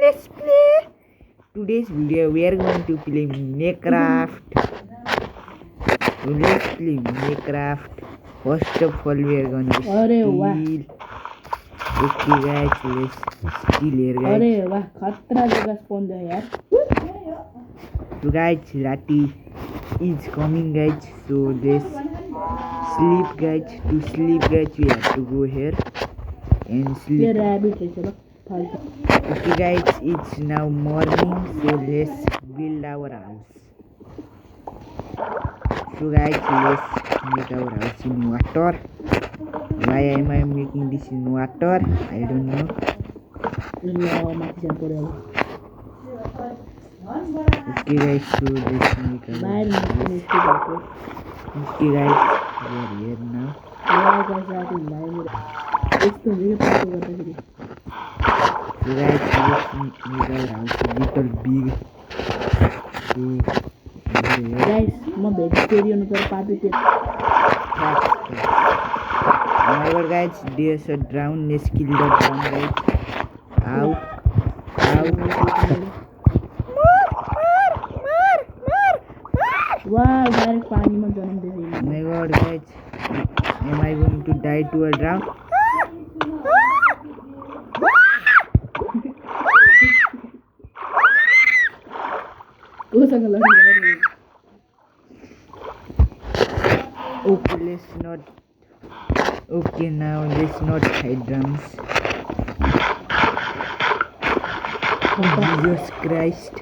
let's play. Today's video we are going to play Minecraft. So let's play Minecraft. First of all we are going to steal. Okay guys, let's steal here guys. अरे वाह खतरा जगह spawn है यार. So guys, Lati is coming guys. So let's sleep guys. To sleep guys we have to go here and sleep. ये rabbit है चलो फालतू. Okay guys, it's now morning, so let's build our house. So guys, let's make our house in water. Why am I making this in water? I don't know. No, mati jangan pore. Okay guys, so let's make our house. Okay guys, we are here now. Yeah guys, I think live. It's the video part of the video. So guys, let's make our house a little big. So guys, मैं vegetarian हूँ तो party पे. Oh my god guys, there's a drown. Let's kill the drown guys. Ow. Wow, direct पानी में जन्म दे रही है. Oh my god guys, am I going to die to a drown? वो संग लड़ रही है. Okay, let's not. Okay, now let's not hide drums. Jesus Christ.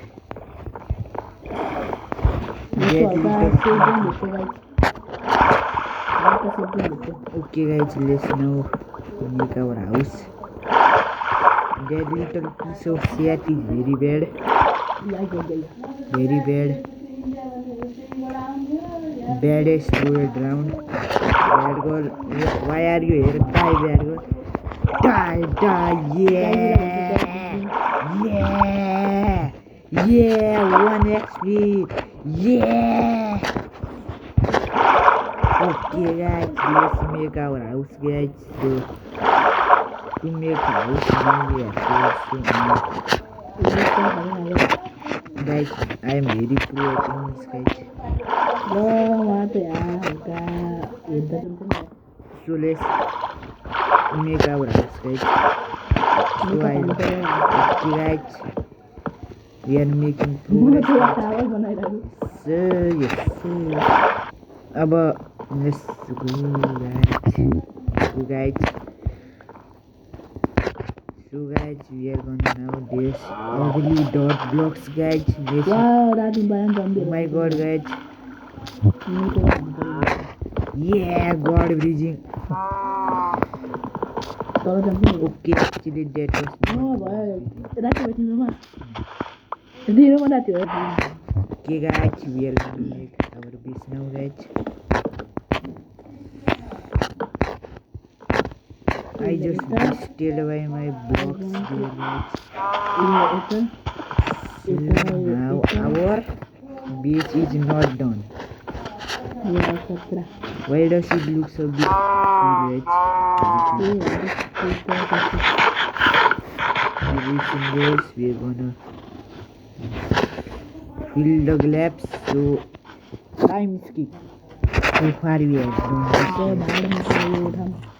Okay guys, let's now make our house. That little piece of shit is very bad. Very bad. Baddest world round. Bad girl, why are you here? Die, bad girl. Die, yeah, 1 XP, yeah. Okay guys, let's make our house guys. So, to make house, we have to guys, I am very pro at this guys. So let's make our house guys. So okay guys, we are making progress. So yes, let's go guys. So guys, we are gonna now this ugly dot blocks guys. This Wow, that is bad zombie. Oh my god guys. Yeah, god bridging. Okay, actually that was no boy. That's what you know. Do you know that you okay guys, we are going to make our base now guys. I just destroyed by my blocks there guys. So now our base is not done. Why does it look so big? We're gonna fill the gaps. So time skip. So far we have done this.